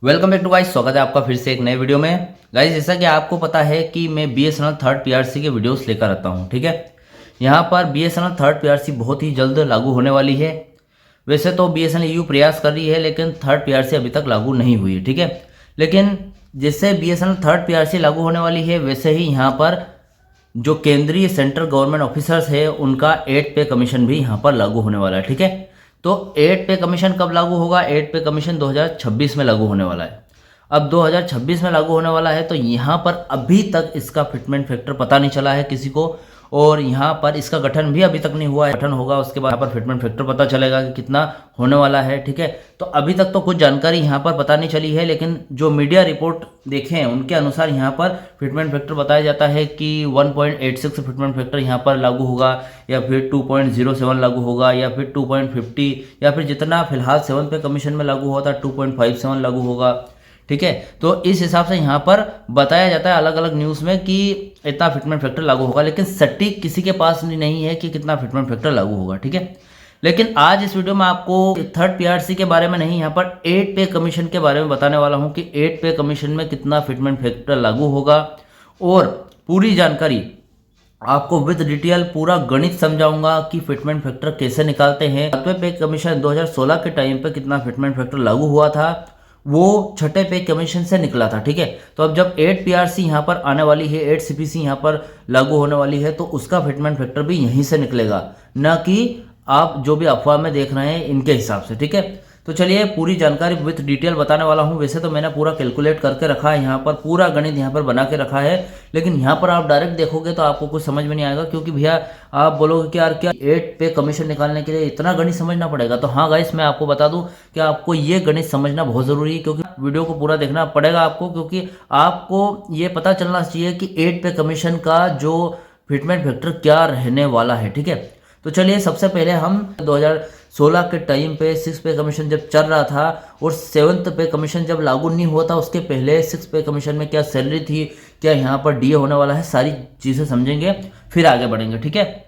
Welcome back to guys, स्वागत है आपका फिर से एक नए वीडियो में। गाइस, जैसा कि आपको पता है कि मैं बीएसएनएल थर्ड पीआरसी के वीडियोस लेकर आता हूं, ठीक है। यहां पर बीएसएनएल थर्ड पीआरसी बहुत ही जल्द लागू होने वाली है। वैसे तो बीएसएनएल यूँ प्रयास कर रही है, लेकिन थर्ड पीआरसी अभी तक लागू नहीं हुई है, ठीक है। लेकिन जैसे बीएसएनएल थर्ड पीआरसी लागू होने वाली है, वैसे ही यहाँ पर जो केंद्रीय सेंट्रल गवर्नमेंट ऑफिसर्स है उनका 8 पे कमीशन भी यहाँ पर लागू होने वाला है, ठीक है। तो 8 पे कमीशन कब लागू होगा? 8 पे कमीशन 2026 में लागू होने वाला है। अब 2026 में लागू होने वाला है, तो यहाँ पर अभी तक इसका फिटमेंट फैक्टर पता नहीं चला है किसी को, और यहाँ पर इसका गठन भी अभी तक नहीं हुआ है। गठन होगा उसके बाद यहाँ पर फिटमेंट फैक्टर पता चलेगा कि कितना होने वाला है, ठीक है। तो अभी तक तो कुछ जानकारी यहाँ पर पता नहीं चली है, लेकिन जो मीडिया रिपोर्ट देखें उनके अनुसार यहाँ पर फिटमेंट फैक्टर बताया जाता है कि 1.86 फिटमेंट फैक्टर यहाँ पर लागू होगा, या फिर 2.07 लागू होगा, या फिर 2.50, या फिर जितना फिलहाल 7 पे कमीशन में लागू हुआ था 2.57 लागू होगा, ठीक है। तो इस हिसाब से यहाँ पर बताया जाता है अलग अलग न्यूज़ में कि इतना फिटमेंट फैक्टर लागू होगा, लेकिन सटीक किसी के पास नहीं है कि कितना फिटमेंट फैक्टर लागू होगा, ठीक है। लेकिन आज इस वीडियो में आपको थर्ड पीआरसी के बारे में नहीं, यहाँ पर 8 पे कमीशन के बारे में बताने वाला हूँ कि 8 पे कमीशन में कितना फिटमेंट फैक्टर लागू होगा, और पूरी जानकारी आपको विद डिटेल पूरा गणित समझाऊंगा कि फिटमेंट फैक्टर कैसे निकालते हैं। 7वें पे कमीशन 2016 के टाइम पे कितना फिटमेंट फैक्टर लागू हुआ था, वो छठे पे कमीशन से निकला था, ठीक है। तो अब जब 8 पीआरसी यहाँ पर आने वाली है, 8 सीपीसी यहाँ पर लागू होने वाली है, तो उसका फिटमेंट फैक्टर भी यहीं से निकलेगा, न कि आप जो भी अफवाह में देख रहे हैं इनके हिसाब से, ठीक है। तो चलिए पूरी जानकारी विथ डिटेल बताने वाला हूँ। वैसे तो मैंने पूरा कैलकुलेट करके रखा है, यहाँ पर पूरा गणित यहाँ पर बना के रखा है, लेकिन यहाँ पर आप डायरेक्ट देखोगे तो आपको कुछ समझ में नहीं आएगा, क्योंकि भैया आप बोलोगे कि यार क्या 8 पे कमीशन निकालने के लिए इतना गणित समझना पड़ेगा। तो हाँ गाइस, मैं आपको बता दूं कि आपको ये गणित समझना बहुत ज़रूरी है, क्योंकि वीडियो को पूरा देखना पड़ेगा आपको, क्योंकि आपको ये पता चलना चाहिए कि 8 पे कमीशन का जो फिटमेंट फैक्टर क्या रहने वाला है, ठीक है। तो चलिए सबसे पहले हम 2016 के टाइम पे 6 पे कमीशन जब चल रहा था और 7th पे कमीशन जब लागू नहीं हुआ था, उसके पहले 6 पे कमीशन में क्या सैलरी थी, क्या यहाँ पर डीए होने वाला है, सारी चीज़ें समझेंगे, फिर आगे बढ़ेंगे, ठीक है।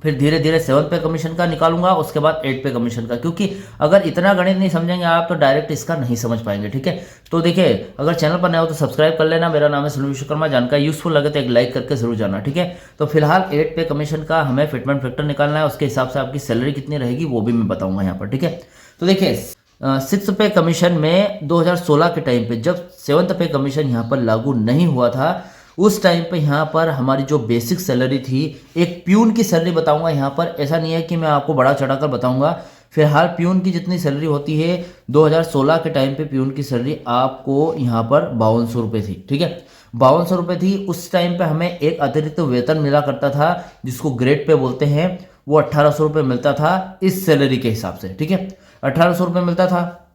फिर धीरे धीरे 7 पे कमीशन का निकालूंगा, उसके बाद 8 पे कमीशन का, क्योंकि अगर इतना गणित नहीं समझेंगे आप तो डायरेक्ट इसका नहीं समझ पाएंगे, ठीक है। तो देखिए, अगर चैनल पर नए हो तो सब्सक्राइब कर लेना। मेरा नाम है सुनील विश्वकर्मा। जानकारी यूजफुल लगे तो एक लाइक करके जरूर जाना, ठीक है। तो फिलहाल 8 पे कमीशन का हमें फिटमेंट फैक्टर निकालना है, उसके हिसाब से आपकी सैलरी कितनी रहेगी वो भी मैं बताऊंगा यहाँ पर, ठीक है। तो देखिए 6 पे कमीशन में 2016 के टाइम पे जब 7th पे कमीशन यहाँ पर लागू नहीं हुआ था, उस टाइम पे यहाँ पर हमारी जो बेसिक सैलरी थी, एक प्यून की सैलरी बताऊंगा यहाँ पर, ऐसा नहीं है कि मैं आपको बड़ा चढ़ाकर बताऊंगा। फिलहाल प्यून की जितनी सैलरी होती है 2016 के टाइम पे प्यून की सैलरी आपको यहाँ पर 5200 रुपये थी, ठीक है। 5200 रुपये थी। उस टाइम पे हमें एक अतिरिक्त वेतन मिला करता था जिसको ग्रेड पे बोलते हैं, वो 1800 रुपये मिलता था इस सैलरी के हिसाब से, ठीक है। 1800 रुपये मिलता था।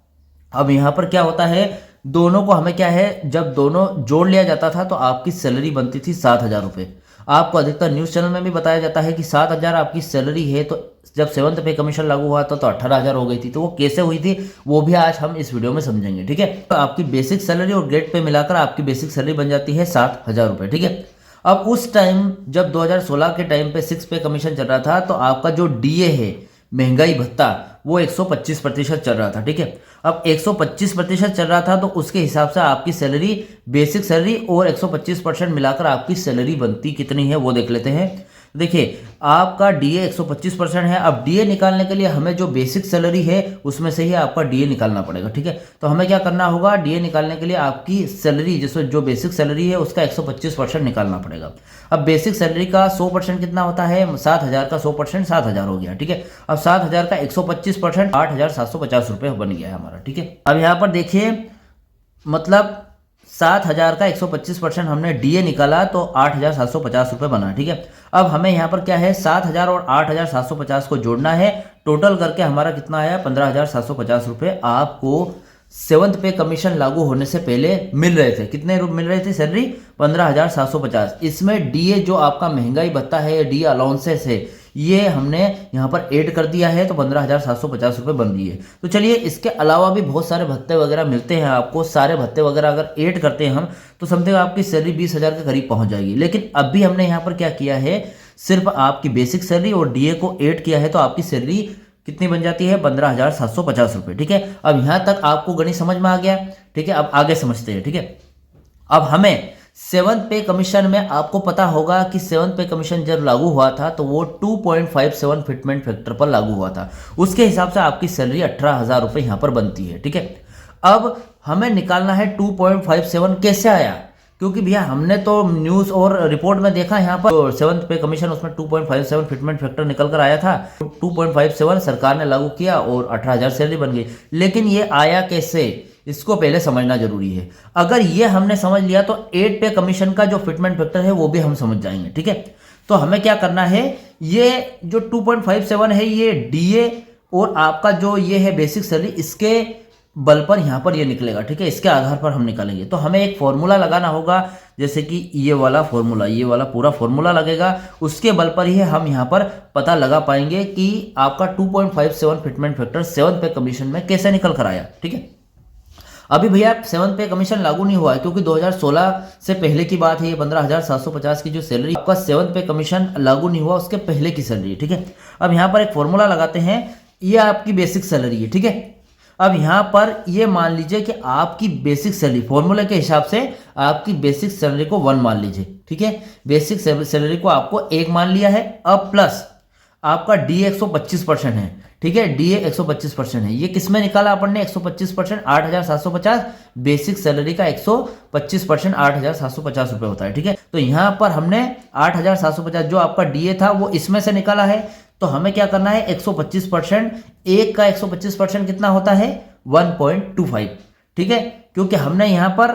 अब यहाँ पर क्या होता है, दोनों को हमें क्या है, जब दोनों जोड़ लिया जाता था तो आपकी सैलरी बनती थी 7000 रुपये। आपको अधिकतर न्यूज़ चैनल में भी बताया जाता है कि 7000 आपकी सैलरी है। तो जब 7th पे कमीशन लागू हुआ था तो 18000 हो गई थी। तो वो कैसे हुई थी वो भी आज हम इस वीडियो में समझेंगे, ठीक है। तो आपकी बेसिक सैलरी और ग्रेड पे मिलाकर आपकी बेसिक सैलरी बन जाती है 7000 रुपये, ठीक है। अब उस टाइम जब 2016 के टाइम पे 6 पे कमीशन चल रहा था, तो आपका जो डीए है, महंगाई भत्ता, वो 125% चल रहा था, ठीक है। अब 125% चल रहा था, तो उसके हिसाब से आपकी सैलरी, बेसिक सैलरी और 125% मिलाकर आपकी सैलरी बनती कितनी है वो देख लेते हैं। देखिए आपका डीए 125% है। अब डीए निकालने के लिए हमें जो बेसिक सैलरी है उसमें से ही आपका डीए निकालना पड़ेगा, ठीक है। तो हमें क्या करना होगा, डीए निकालने के लिए आपकी सैलरी जिसमें जो बेसिक सैलरी है उसका 125% निकालना पड़ेगा। अब बेसिक सैलरी का 100% कितना होता है, 7000 का 100% 7000 हो गया, ठीक है। अब 7000 का 125% 8750 रुपये बन गया है हमारा, ठीक है। अब यहाँ पर देखिए, मतलब 7000 का 125% हमने डीए निकाला तो 8750 रुपये बना, ठीक है। अब हमें यहाँ पर क्या है, 7000 और 8750 को जोड़ना है, टोटल करके हमारा कितना आया, 15750 रुपये आपको 7th पे कमीशन लागू होने से पहले मिल रहे थे। कितने मिल रहे थे सैलरी, 15750। इसमें डीए जो आपका महंगाई भत्ता है, डीए अलाउंसेस है, ये हमने यहाँ पर ऐड कर दिया है, तो 15750 रुपये बन रही है। तो चलिए इसके अलावा भी बहुत सारे भत्ते वगैरह मिलते हैं आपको। सारे भत्ते वगैरह अगर ऐड करते हैं हम तो समथिंग आपकी सैलरी 20000 के करीब पहुंच जाएगी। लेकिन अभी हमने यहाँ पर क्या किया है, सिर्फ आपकी बेसिक सैलरी और डीए को ऐड किया है, तो आपकी सैलरी कितनी बन जाती है, 15750 रुपये, ठीक है। अब यहाँ तक आपको गणित समझ में आ गया, ठीक है, अब आगे समझते हैं। ठीक है, अब हमें 7th पे कमीशन में आपको पता होगा कि 7th पे कमीशन जब लागू हुआ था तो वो 2.57 फिटमेंट फैक्टर पर लागू हुआ था। उसके हिसाब से आपकी सैलरी 18,000 रुपये यहाँ पर बनती है। ठीक है, अब हमें निकालना है 2.57 कैसे आया, क्योंकि भैया हमने तो न्यूज़ और रिपोर्ट में देखा यहाँ पर 7th पे कमीशन उसमें 2.57 फिटमेंट फैक्टर निकल कर आया था। 2.57 सरकार ने लागू किया और 18,000 सैलरी बन गई। लेकिन ये आया कैसे, इसको पहले समझना जरूरी है। अगर ये हमने समझ लिया तो 8 पे कमीशन का जो फिटमेंट फैक्टर है वो भी हम समझ जाएंगे। ठीक है, तो हमें क्या करना है, ये जो 2.57 है ये डीए और आपका जो ये है बेसिक सैलरी, इसके बल पर यहाँ पर ये निकलेगा। ठीक है, इसके आधार पर हम निकालेंगे। तो हमें एक फॉर्मूला लगाना होगा, जैसे कि ये वाला फॉर्मूला, ये वाला पूरा फॉर्मूला लगेगा। उसके बल पर ही हम यहाँ पर पता लगा पाएंगे कि आपका 2.57 फिटमेंट फैक्टर 7th पे कमीशन में कैसे निकल कर आया। ठीक है, अभी भैया 7th पे कमीशन लागू नहीं हुआ है, क्योंकि 2016 से पहले की बात है। ये 15,750 की जो सैलरी आपका 7th पे कमीशन लागू नहीं हुआ उसके पहले की सैलरी। ठीक है, अब यहाँ पर एक फॉर्मूला लगाते हैं। ये आपकी बेसिक सैलरी है। ठीक है, अब यहाँ पर ये मान लीजिए कि आपकी बेसिक सैलरी फॉर्मूले के हिसाब से आपकी बेसिक सैलरी को 1 मान लीजिए। ठीक है, बेसिक सैलरी को आपको 1 मान लिया है। अब प्लस आपका डी 125% है। ठीक है, डी 125% है। ये किस में निकाला अपन ने, 125% 8,750, बेसिक सैलरी का 125% 8,750 रुपये होता है। ठीक है, तो यहाँ पर हमने 8,750 जो आपका डीए था वो इसमें से निकाला है। तो हमें क्या करना है, 125%, एक का 125% कितना होता है, 1.25। ठीक है, क्योंकि हमने यहाँ पर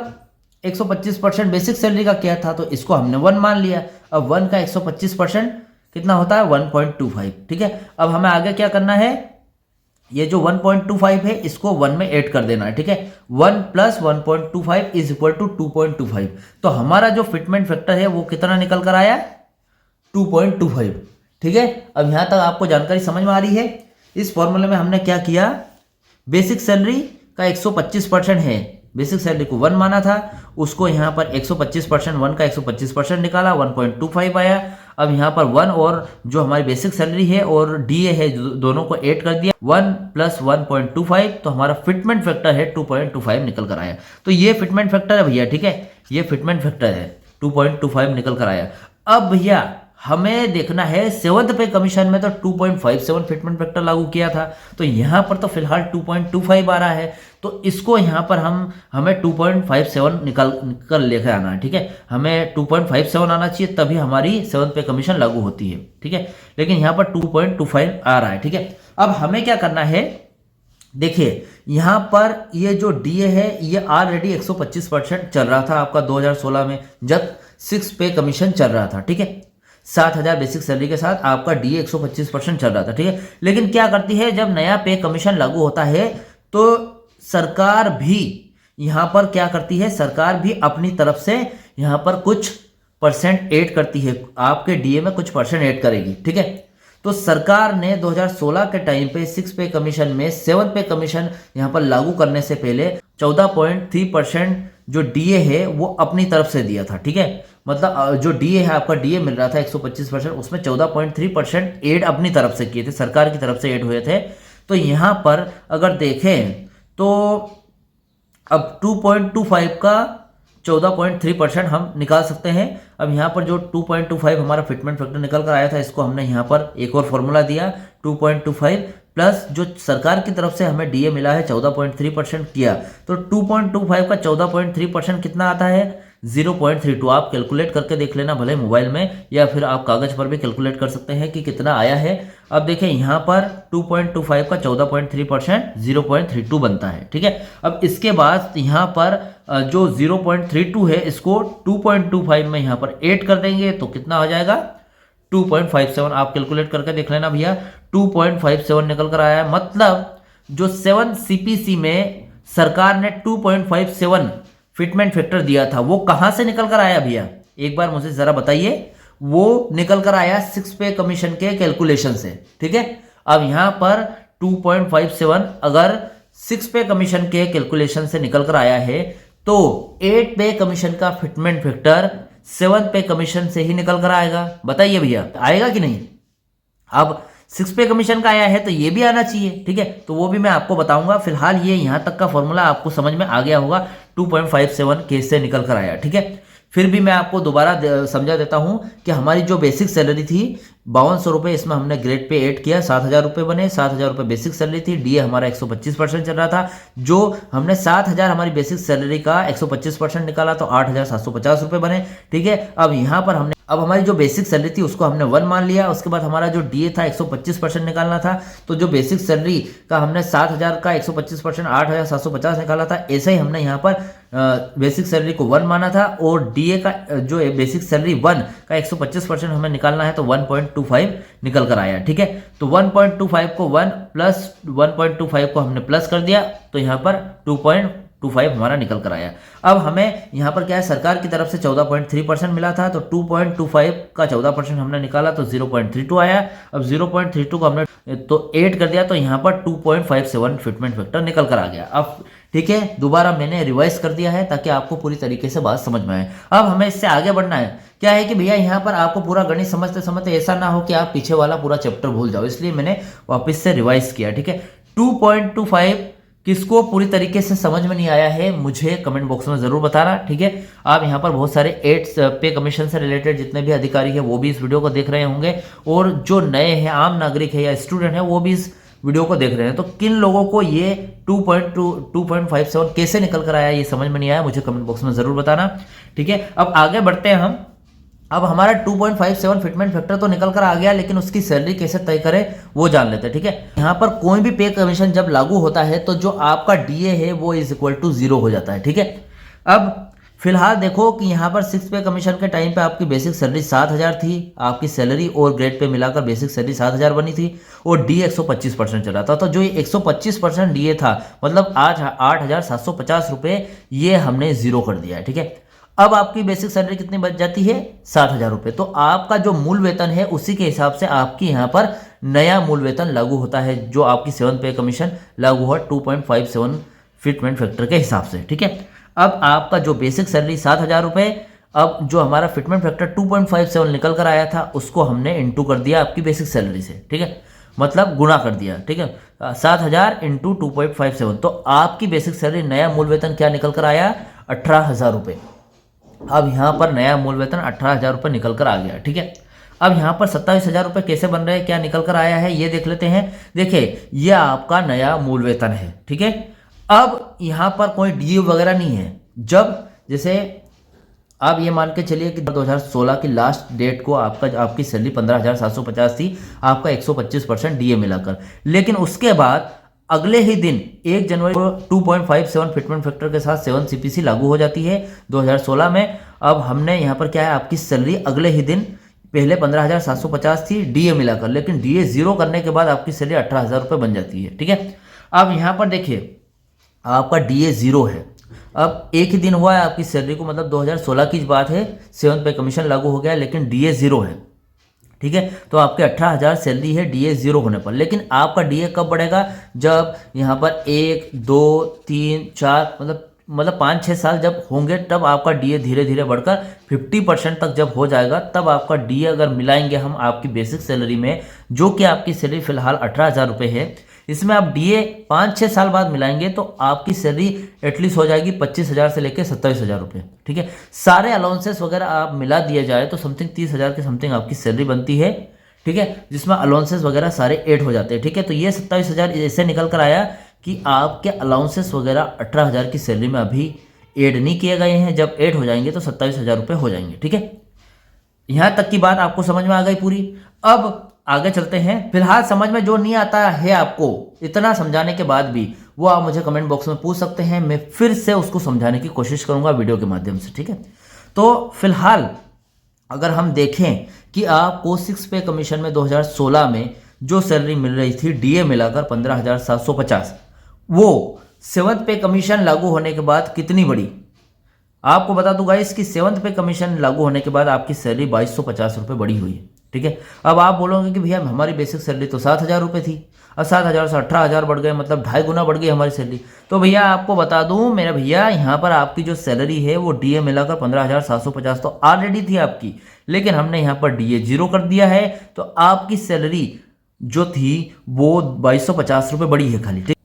125% बेसिक सैलरी का किया था तो इसको हमने 1 मान लिया। अब 1 का 125% कितना होता है, 1.25। ठीक है, अब हमें आगे क्या करना है, ये जो 1.25 है इसको 1 में ऐड कर देना है। ठीक है, 1 + 1.25 इज इक्वल टू 2.25। तो हमारा जो फिटमेंट फैक्टर है वो कितना निकल कर आया, 2.25। ठीक है, अब यहां तक आपको जानकारी समझ में आ रही है। इस फॉर्मूले में हमने क्या किया, बेसिक सैलरी का 125% है, बेसिक सैलरी को 1 माना था, उसको यहाँ पर 125%, 1 का 125% निकाला, 1.25 आया। अब यहाँ पर 1 और जो हमारी बेसिक सैलरी है और डीए है दोनों को ऐड कर दिया, 1 + 1.25, तो हमारा फिटमेंट फैक्टर है 2.25 निकल कर आया। तो ये फिटमेंट फैक्टर है भैया। ठीक है, ये फिटमेंट फैक्टर है 2.25 निकल कर आया। अब भैया हमें देखना है 7th पे कमीशन में तो 2.57 फिटमेंट फैक्टर लागू किया था, तो यहाँ पर तो फिलहाल 2.25 आ रहा है। तो इसको यहाँ पर हमें 2.57 निकाल कर लेकर आना है। ठीक है, हमें 2.57 आना चाहिए, तभी हमारी 7th पे कमीशन लागू होती है। ठीक है, लेकिन यहाँ पर 2.25 आ रहा है। ठीक है, अब हमें क्या करना है, देखिए यहाँ पर ये जो डीए है ये ऑलरेडी 125% चल रहा था आपका 2016 में, जब 6 पे कमीशन चल रहा था। ठीक है, 7,000 बेसिक सैलरी के साथ आपका डीए 125% चल रहा था। ठीक है, लेकिन क्या करती है, जब नया पे कमीशन लागू होता है तो सरकार भी यहाँ पर क्या करती है, सरकार भी अपनी तरफ से यहाँ पर कुछ % ऐड करती है, आपके डीए में कुछ % ऐड करेगी। ठीक है, तो सरकार ने 2016 के टाइम पे 6 पे कमीशन में 7 पे कमीशन यहाँ पर लागू करने से पहले 14.3% जो डीए है वो अपनी तरफ से दिया था। ठीक है, मतलब जो डीए है आपका डीए मिल रहा था 125%, उसमें 14.3% ऐड अपनी तरफ से किए थे, सरकार की तरफ से ऐड हुए थे। तो यहाँ पर अगर देखें तो अब 2.25 का 14.3% हम निकाल सकते हैं। अब यहाँ पर जो 2.25 हमारा फिटमेंट फैक्टर निकल कर आया था, इसको हमने यहाँ पर एक और फॉर्मूला दिया, 2.25 प्लस जो सरकार की तरफ से हमें डीए मिला है 14.3% किया, तो 2.25 का 14.3% कितना आता है, 0.32। आप कैलकुलेट करके देख लेना, भले मोबाइल में या फिर आप कागज पर भी कैलकुलेट कर सकते हैं कि कितना आया है। अब देखें यहाँ पर 2.25 का 14.3% 0.32 बनता है। ठीक है, अब इसके बाद यहाँ पर जो 0.32 है इसको 2.25 में यहाँ पर ऐड कर देंगे तो कितना हो जाएगा, 2.57। आप कैलकुलेट करके देख लेना भैया, 2.57 निकल कर आया है। मतलब जो 7 सीपीसी में सरकार ने 2.57 फिटमेंट फैक्टर दिया था वो कहां से निकल कर आया भैया, एक बार मुझे जरा बताइए। वो निकल कर आया 6 पे कमीशन के कैलकुलेशन से। ठीक है, अब यहां पर 2.57 अगर 6 पे कमीशन के कैलकुलेशन से निकल कर आया है तो 8 पे कमीशन का फिटमेंट फैक्टर 7 पे कमीशन से ही निकल कर आएगा। बताइए भैया, आएगा कि नहीं। अब 6 पे कमीशन का आया है तो ये भी आना चाहिए, ठीक है, तो वो भी मैं आपको बताऊंगा। फिलहाल ये यहाँ तक का फॉर्मूला आपको समझ में आ गया होगा, 2.57 केस से निकल कर आया, ठीक है। फिर भी मैं आपको दोबारा समझा देता हूं कि हमारी जो बेसिक सैलरी थी 5200 रुपये, इसमें हमने ग्रेड पे ऐड किया, 7000 रुपये बने। 7000 रुपये बेसिक सैलरी थी, डीए हमारा 125% चल रहा था, जो हमने 7000 हमारी बेसिक सैलरी का 125% निकाला तो 8750 रुपये बने, ठीक है। अब यहाँ पर हमने हमारी जो बेसिक सैलरी थी उसको हमने 1 मान लिया। उसके बाद हमारा जो डीए था 125% निकालना था, तो जो बेसिक सैलरी का हमने 7000 का 125% 8750 निकाला था। ऐसे ही हमने यहाँ पर बेसिक सैलरी को 1 माना था, और डीए का जो है बेसिक सैलरी 1 का 125% हमें निकालना है तो 1.25 निकल कर आया, ठीक है। तो 1.25 को 1 प्लस 1.25 को हमने प्लस कर दिया, तो यहाँ पर 2.25 हमारा निकल कर आया। अब हमें यहाँ पर क्या है, सरकार की तरफ से 14.3% मिला था, तो 2.25 का 14% हमने निकाला तो 0.32 आया। अब 0.32 को हमने तो 8 कर दिया, तो यहाँ पर 2.57 फिटमेंट फैक्टर निकल कर आ गया। अब ठीक है, दोबारा मैंने रिवाइज कर दिया है ताकि आपको पूरी तरीके से बात समझ में आए। अब हमें इससे आगे बढ़ना है। क्या है कि भैया यहाँ पर आपको पूरा गणित समझते समझते ऐसा ना हो कि आप पीछे वाला पूरा चैप्टर भूल जाओ, इसलिए मैंने वापस से रिवाइज किया, ठीक है। 2.25 किसको पूरी तरीके से समझ में नहीं आया है मुझे कमेंट बॉक्स में जरूर बताना, ठीक है। आप यहाँ पर बहुत सारे 8 पे कमीशन से रिलेटेड जितने भी अधिकारी है वो भी इस वीडियो को देख रहे होंगे, और जो नए हैं आम नागरिक है या स्टूडेंट है वो भी इस वीडियो को देख रहे हैं। तो किन लोगों को ये 2.57 कैसे निकल कर आया ये समझ में नहीं आया, मुझे कमेंट बॉक्स में जरूर बताना, ठीक है। अब आगे बढ़ते हैं हम। अब हमारा 2.57 फिटमेंट फैक्टर तो निकल कर आ गया, लेकिन उसकी सैलरी कैसे तय करें वो जान लेते हैं, ठीक है। यहाँ पर कोई भी पे कमीशन जब लागू होता है तो जो आपका डीए है वो इज इक्वल टू 0 हो जाता है, ठीक है। अब फिलहाल देखो कि यहाँ पर 6 पे कमीशन के टाइम पे आपकी बेसिक सैलरी 7000 थी, आपकी सैलरी और ग्रेड पे मिलाकर बेसिक सैलरी 7000 बनी थी, और डी 125% चला था। तो जो ये 125% डीए था, मतलब आज 8750 रुपये ये हमने 0 कर दिया है, ठीक है। अब आपकी बेसिक सैलरी कितनी बच जाती है, 7000 रुपये। तो आपका जो मूल वेतन है उसी के हिसाब से आपकी यहाँ पर नया मूल वेतन लागू होता है, जो आपकी 7 पे कमीशन लागू हुआ 2.57 फिटमेंट फैक्टर के हिसाब से, ठीक है। अब आपका जो बेसिक सैलरी 7000 रुपये, अब जो हमारा फिटमेंट फैक्टर 2.57 निकल कर आया था उसको हमने इंटू कर दिया आपकी बेसिक सैलरी से, ठीक है, मतलब गुणा कर दिया, ठीक है। 7000 इंटू 2.57, तो आपकी बेसिक सैलरी नया मूल वेतन क्या निकल कर आया, 18000 रुपये। अब यहाँ पर नया मूल वेतन 18000 रुपये निकल कर आ गया, ठीक है। अब यहाँ पर 27000 रुपये कैसे बन रहे हैं, क्या निकल कर आया है ये देख लेते हैं। देखिए ये आपका नया मूल वेतन है, ठीक है। अब यहाँ पर कोई डी वगैरह नहीं है। जब जैसे आप ये मान के चलिए कि 2016 की लास्ट डेट को आपकी सैलरी 15750 थी, आपका 125% डीए मिलाकर, लेकिन उसके बाद अगले ही दिन 1 जनवरी को 2.57 फिटमेंट फैक्टर के साथ 7 सीपीसी लागू हो जाती है 2016 में। अब हमने यहाँ पर क्या है, आपकी सैलरी अगले ही दिन, पहले 15750 थी डीए मिलाकर, लेकिन डीए 0 करने के बाद आपकी सैलरी 18000 रुपये बन जाती है, ठीक है। अब यहाँ पर देखिए आपका डीए 0 है, अब एक ही दिन हुआ है आपकी सैलरी को, मतलब 2016 की बात है, 7 पे कमीशन लागू हो गया, लेकिन डीए 0 है, ठीक है। तो आपके 18000 सैलरी है डीए 0 होने पर, लेकिन आपका डीए कब बढ़ेगा, जब यहाँ पर 1 2 3 4 मतलब 5-6 साल जब होंगे, तब आपका डीए धीरे धीरे बढ़कर 50% तक जब हो जाएगा, तब आपका डीए अगर मिलाएंगे हम आपकी बेसिक सैलरी में, जो कि आपकी सैलरी फिलहाल 18000 रुपये है, इसमें आप डीए 5-6 साल बाद मिलाएंगे तो आपकी सैलरी एटलीस्ट हो जाएगी 25000 से लेकर 27000 रुपये, ठीक है। सारे अलाउंसेस वगैरह आप मिला दिया जाए तो समथिंग 30000 के समथिंग आपकी सैलरी बनती है, ठीक है, जिसमें अलाउंसेस वगैरह सारे ऐड हो जाते हैं, ठीक है। तो ये 27000 ऐसे निकल कर आया कि आपके अलाउंसेस वगैरह 18000 की सैलरी में अभी ऐड नहीं किए गए हैं, जब ऐड हो जाएंगे तो 27000 रुपये हो जाएंगे, ठीक है। यहाँ तक की बात आपको समझ में आ गई पूरी। अब आगे चलते हैं। फिलहाल समझ में जो नहीं आता है आपको, इतना समझाने के बाद भी, वो आप मुझे कमेंट बॉक्स में पूछ सकते हैं, मैं फिर से उसको समझाने की कोशिश करूंगा वीडियो के माध्यम से, ठीक है। तो फिलहाल अगर हम देखें कि आपको 6 पे कमीशन में 2016 में जो सैलरी मिल रही थी डीए मिलाकर 15750, वो 7th पे कमीशन लागू होने के बाद कितनी बढ़ी, आपको बता दूंगा इसकी 7th पे कमीशन लागू होने के बाद आपकी सैलरी 2250 रुपये बढ़ी हुई है, ठीक है। अब आप बोलोगे कि भैया हमारी बेसिक सैलरी तो 7000 रुपये थी, और 7000 से 18000 बढ़ गए, मतलब 2.5 गुना बढ़ गई हमारी सैलरी। तो भैया आपको बता दूं मेरे भैया, यहाँ पर आपकी जो सैलरी है वो डीए मिलाकर 15750 तो ऑलरेडी थी आपकी, लेकिन हमने यहाँ पर डीए 0 कर दिया है, तो आपकी सैलरी जो थी वो 2250 रुपये बढ़ी है खाली, ठीक।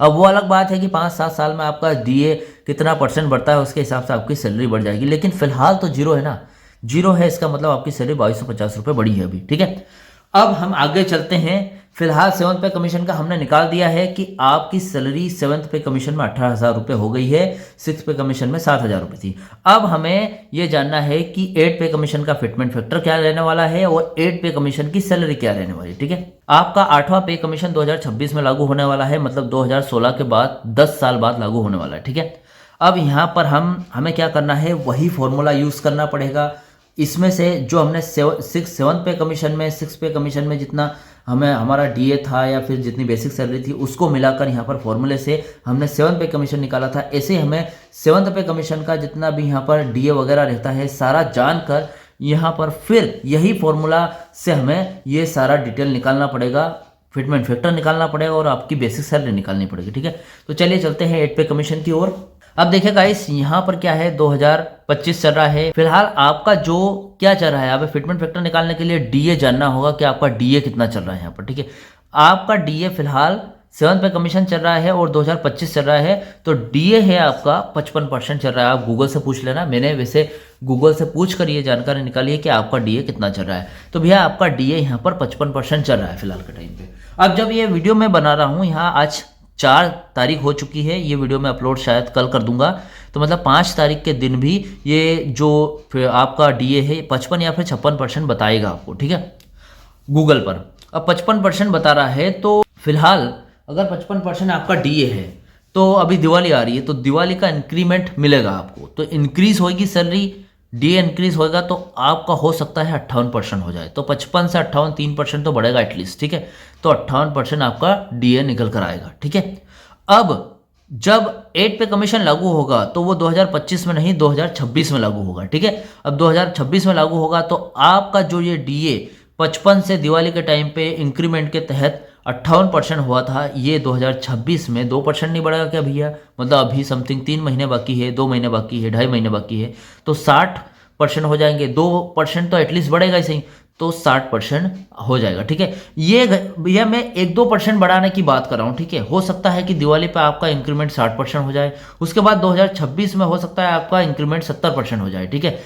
अब वो अलग बात है कि 5-7 साल में आपका डीए कितना परसेंट बढ़ता है उसके हिसाब से आपकी सैलरी बढ़ जाएगी, लेकिन फिलहाल तो जीरो है ना, जीरो है, इसका मतलब आपकी सैलरी 2250 रुपये बढ़ी है अभी, ठीक है। अब हम आगे चलते हैं। फिलहाल 7th पे कमीशन का हमने निकाल दिया है कि आपकी सैलरी 7th पे कमीशन में 18,000 रुपये हो गई है, 6th पे कमीशन में 7,000 रुपये थी। अब हमें यह जानना है कि 8th पे कमीशन का फिटमेंट फैक्टर क्या रहने वाला है और 8th पे कमीशन की सैलरी क्या रहने वाली है, ठीक है। आपका 8वां पे कमीशन 2026 में लागू होने वाला है, मतलब 2016 के बाद 10 साल बाद लागू होने वाला है, ठीक है। अब यहाँ पर हमें क्या करना है, वही फॉर्मूला यूज़ करना पड़ेगा। इसमें से जो हमने 7th पे कमीशन में 6th पे कमीशन में जितना हमें हमारा डीए था या फिर जितनी बेसिक सैलरी थी उसको मिलाकर यहाँ पर फॉर्मूले से हमने 7th पे कमीशन निकाला था। ऐसे हमें 7th पे कमीशन का जितना भी यहाँ पर डीए वगैरह रहता है सारा जानकर यहाँ पर फिर यही फॉर्मूला से हमें ये सारा डिटेल निकालना पड़ेगा, फिटमेंट फैक्टर निकालना पड़ेगा और आपकी बेसिक सैलरी निकालनी पड़ेगी, ठीक है। तो चलिए चलते हैं 8th पे कमीशन की ओर। अब देखिए गाइस, यहाँ पर क्या है, 2025 चल रहा है। फिलहाल आपका जो क्या चल रहा है, आप फिटमेंट फैक्टर निकालने के लिए डीए जानना होगा कि आपका डीए कितना चल रहा है यहाँ पर, ठीक है। आपका डीए फिलहाल 7th पे कमीशन चल रहा है और 2025 चल रहा है, तो डीए है आपका 55% चल रहा है। आप गूगल से पूछ लेना, मैंने वैसे गूगल से पूछ कर ये जानकारी निकाली है कि आपका डीए कितना चल रहा है। तो भैया आपका डीए यहाँ पर 55% चल रहा है फिलहाल के टाइम पे। अब जब ये वीडियो मैं बना रहा हूँ, यहाँ आज 4 तारीख हो चुकी है, ये वीडियो मैं अपलोड शायद कल कर दूंगा, तो मतलब 5 तारीख के दिन भी ये जो फिर आपका डीए है 55 या फिर 56% बताएगा आपको, ठीक है, गूगल पर। अब 55% बता रहा है, तो फिलहाल अगर 55% आपका डीए है तो अभी दिवाली आ रही है, तो दिवाली का इंक्रीमेंट मिलेगा आपको, तो इंक्रीज होगी सैलरी, डीए इंक्रीज होगा तो आपका हो सकता है 58% हो जाए। तो 55 से 58 3% तो बढ़ेगा एटलीस्ट, ठीक है। तो 58% आपका डीए निकल कर आएगा, ठीक है। अब जब 8 पे कमीशन लागू होगा तो वो 2025 में नहीं 2026 में लागू होगा, ठीक है। अब 2026 में लागू होगा तो आपका जो ये डीए 55 से दिवाली के टाइम पे इंक्रीमेंट के तहत 58% हुआ था, ये 2026 में 2% नहीं बढ़ेगा क्या भैया? मतलब अभी समथिंग 3 महीने बाकी है, 2 महीने बाकी है, 2.5 महीने बाकी है, तो 60% हो जाएंगे। 2% तो एटलीस्ट बढ़ेगा ही सही, तो 60% हो जाएगा, ठीक है। ये भैया मैं 1-2% बढ़ाने की बात कर रहा हूँ, ठीक है। हो सकता है कि दिवाली पे आपका इंक्रीमेंट 60% हो जाए, उसके बाद 2026 में हो सकता है आपका इंक्रीमेंट 70% हो जाए, ठीक है।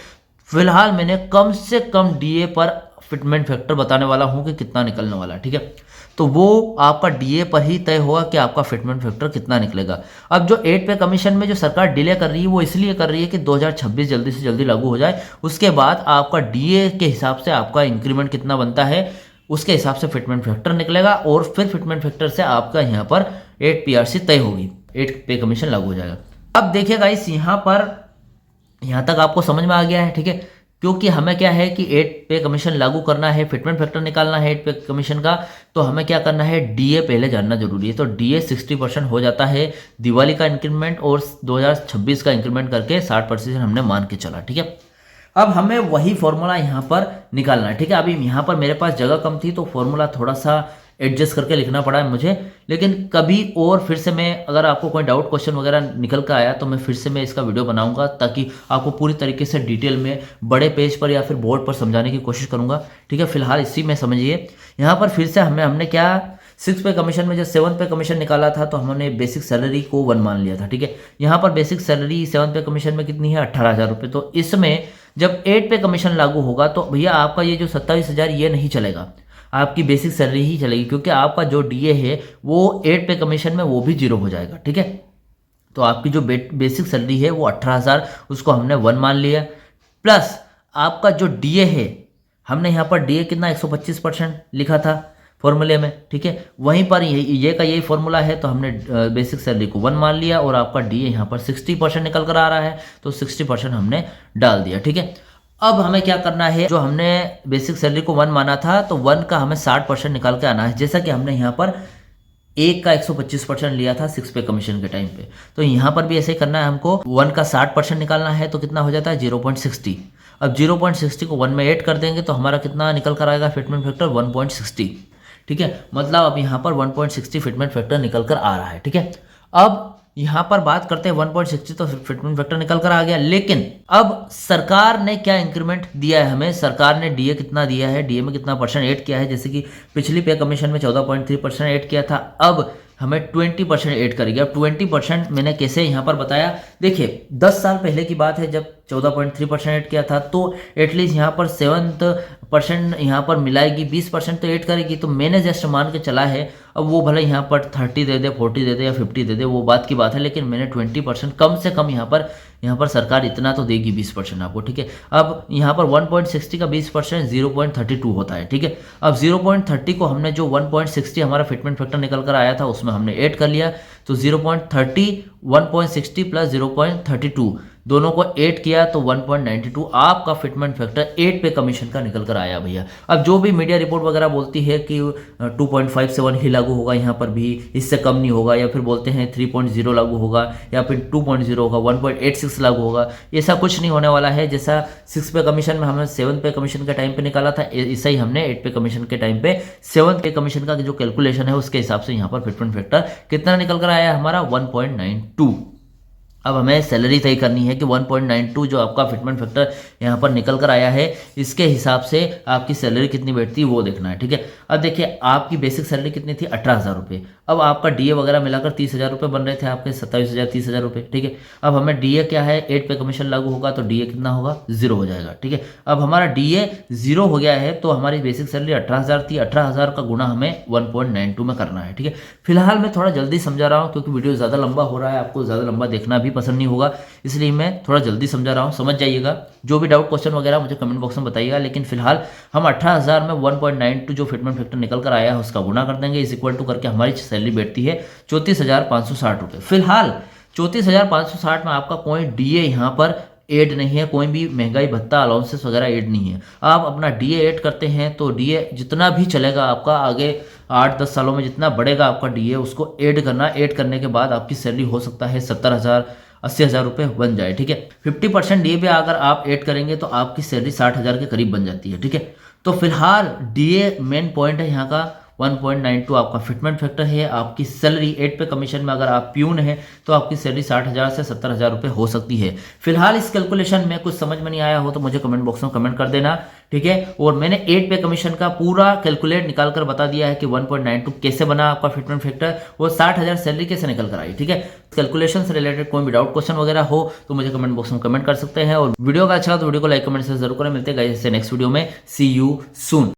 फिलहाल मैंने कम से कम डीए पर फिटमेंट फैक्टर बताने वाला हूँ कि कितना निकलने वाला है, ठीक है। तो वो आपका डीए पर ही तय होगा कि आपका फिटमेंट फैक्टर कितना निकलेगा। अब जो 8 पे कमीशन में जो सरकार डिले कर रही है वो इसलिए कर रही है कि 2026 जल्दी से जल्दी लागू हो जाए, उसके बाद आपका डीए के हिसाब से आपका इंक्रीमेंट कितना बनता है उसके हिसाब से फिटमेंट फैक्टर निकलेगा और फिर फिटमेंट फैक्टर से आपका यहाँ पर 8 पीआरसी तय होगी, 8 पे कमीशन लागू हो जाएगा। अब देखिए गाइस, यहाँ तक आपको समझ में आ गया है, ठीक है। क्योंकि हमें क्या है कि 8 पे कमीशन लागू करना है, फिटमेंट फैक्टर निकालना है 8 पे कमीशन का, तो हमें क्या करना है, डीए पहले जानना जरूरी है। तो डीए 60% हो जाता है दिवाली का इंक्रीमेंट और 2026 का इंक्रीमेंट करके 60% हमने मान के चला, ठीक है। अब हमें वही फॉर्मूला यहाँ पर निकालना है, ठीक है। अभी यहाँ पर मेरे पास जगह कम थी तो फॉर्मूला थोड़ा सा एडजस्ट करके लिखना पड़ा है मुझे, लेकिन कभी और फिर से मैं, अगर आपको कोई डाउट क्वेश्चन वगैरह निकल कर आया तो मैं फिर से इसका वीडियो बनाऊंगा, ताकि आपको पूरी तरीके से डिटेल में बड़े पेज पर या फिर बोर्ड पर समझाने की कोशिश करूंगा, ठीक है। फिलहाल इसी में समझिए। यहाँ पर फिर से हमने क्या 6 पे कमीशन में जब 7 पे कमीशन निकाला था तो हमने बेसिक सैलरी को 1 मान लिया था, ठीक है। यहाँ पर बेसिक सैलरी 7 पे कमीशन में कितनी है, 18,000 रुपये। तो इसमें जब 8 पे कमीशन लागू होगा तो भैया आपका ये जो 27,000 ये नहीं चलेगा, आपकी बेसिक सैलरी ही चलेगी, क्योंकि आपका जो डीए है वो 8 पे कमीशन में वो भी 0 हो जाएगा, ठीक है। तो आपकी जो बेसिक सैलरी है वो 18,000, उसको हमने 1 मान लिया, प्लस आपका जो डीए है, हमने यहाँ पर डीए कितना 125% लिखा था फॉर्मूले में, ठीक है। वहीं पर ये का यही फॉर्मूला है, तो हमने बेसिक सैलरी को 1 मान लिया और आपका डीए यहाँ पर 60% निकल कर आ रहा है, तो 60% हमने डाल दिया, ठीक है। अब हमें क्या करना है, जो हमने बेसिक सैलरी को 1 माना था तो 1 का हमें 60% निकाल के आना है, जैसा कि हमने यहाँ पर 1 का 125% लिया था 6 पे कमीशन के टाइम पे। तो यहाँ पर भी ऐसे ही करना है हमको, 1 का 60% निकालना है तो कितना हो जाता है 0.60। अब 0.60 को 1 में ऐड कर देंगे तो हमारा कितना निकल कर आएगा फिटमेंट फैक्टर 1.60, ठीक है। मतलब अब यहाँ पर 1.60 फिटमेंट फैक्टर निकल कर आ रहा है, ठीक है। अब यहाँ पर बात करते हैं 1.60 तो फिटमेंट फैक्टर निकल कर आ गया। लेकिन अब सरकार ने क्या इंक्रीमेंट दिया है हमें, सरकार ने डीए कितना दिया है, डीए में कितना परसेंट ऐड किया है। जैसे कि पिछली पे कमीशन में 14.3% ऐड किया था, अब हमें 20% ऐड करेगी। अब 20% मैंने कैसे यहाँ पर बताया, देखिए 10 साल पहले की बात है जब 14.3% ऐड किया था, तो एटलीस्ट यहाँ पर 7% यहाँ पर मिलाएगी, 20% तो ऐड करेगी। तो मैंने जस्ट मान के चला है, अब वो भले यहाँ पर 30 दे दे, 40 दे दे या 50 दे दे, वो बात की बात है, लेकिन मैंने 20% कम से कम यहाँ पर सरकार इतना तो देगी 20% आपको, ठीक है। अब यहाँ पर 1.60 का 20% 0.32 होता है, ठीक है। अब 0.30 को हमने जो 1.60 हमारा फिटमेंट फैक्टर निकल कर आया था उसमें हमने ऐड कर लिया, तो 0.30 1.60 प्लस 0.32 दोनों को ऐड किया तो 1.92 आपका फिटमेंट फैक्टर 8 पे कमीशन का निकल कर आया भैया। अब जो भी मीडिया रिपोर्ट वगैरह बोलती है कि 2.57 ही लागू होगा, यहाँ पर भी इससे कम नहीं होगा, या फिर बोलते हैं 3.0 लागू होगा, या फिर 2.0 होगा, 1.86 लागू होगा, ऐसा कुछ नहीं होने वाला है। जैसा 6 पे कमीशन में हमने 7 पे कमीशन के टाइम पे निकाला था, ऐसा ही हमने 8 पे कमीशन के टाइम पे 7 पे कमीशन का जो कैलकुलेशन है उसके हिसाब से यहाँ पर फिटमेंट फैक्टर कितना निकल कर आया हमारा 1.92। अब हमें सैलरी तय करनी है कि 1.92 जो आपका फिटमेंट फैक्टर यहाँ पर निकल कर आया है, इसके हिसाब से आपकी सैलरी कितनी बैठती है वो देखना है, ठीक है। अब देखिए आपकी बेसिक सैलरी कितनी थी, 18,000 रुपये। अब आपका डीए वगैरह मिलाकर 30,000 रुपये बन रहे थे आपके, 27,000 30,000 रुपये, ठीक है। अब हमें डीए क्या है, 8 पे कमीशन लागू होगा तो डीए कितना होगा, 0 हो जाएगा, ठीक है। अब हमारा डीए 0 हो गया है तो हमारी बेसिक सैलरी 18,000 थी, 18,000 का गुना हमें 1.92 में करना है, ठीक है। फिलहाल मैं थोड़ा जल्दी समझा रहा हूँ क्योंकि वीडियो ज़्यादा लंबा हो रहा है, आपको ज़्यादा लंबा देखना भी पसंद नहीं होगा, इसलिए मैं थोड़ा जल्दी समझा रहा हूँ, समझ जाइएगा। जो भी डाउट क्वेश्चन वगैरह मुझे कमेंट बॉक्स में बताइएगा। लेकिन फिलहाल हम 18,000 में 1.92 जो फिटमेंट फैक्टर निकल कर आया है उसका गुना कर देंगे, इज इक्वल टू करके हमारी सैलरी बैठती है 34,560 रुपये। फिलहाल 34,560 में आपका कोई डीए यहाँ पर ऐड नहीं है, कोई भी महंगाई भत्ता अलाउंसेस वगैरह ऐड नहीं है। आप अपना डीए ऐड करते हैं तो डीए जितना भी चलेगा आपका आगे 8-10 सालों में जितना बढ़ेगा आपका डीए, उसको ऐड करना, ऐड करने के बाद आपकी सैलरी हो सकता है 70,000 80,000 रुपये बन जाए, ठीक है। 50% डीए पे अगर आप ऐड करेंगे तो आपकी सैलरी 60,000 के करीब बन जाती है, ठीक है। तो फिलहाल डीए मेन पॉइंट है यहाँ का, 1.92 आपका फिटमेंट फैक्टर है। आपकी सैलरी 8 पे कमीशन में अगर आप प्यून है तो आपकी सैलरी 60,000 से 70,000 रुपये हो सकती है। फिलहाल इस कैलकुलेशन में कुछ समझ में नहीं आया हो तो मुझे कमेंट बॉक्स में कमेंट कर देना, ठीक है। और मैंने 8 पे कमीशन का पूरा कैलकुलेट निकाल कर बता दिया है कि 1.92 कैसे बना आपका फिटमेंट फैक्टर, वो 60,000 सैलरी कैसे निकल कर आई, ठीक है। कैलकुलेशन से रिलेटेड कोई भी डाउट क्वेश्चन वगैरह हो तो मुझे कमेंट बॉक्स में कमेंट कर सकते हैं। और वीडियो का अच्छा तो वीडियो को लाइक कमेंट से जरूर करें। मिलते हैं गाइस नेक्स्ट वीडियो में, सी यू सून।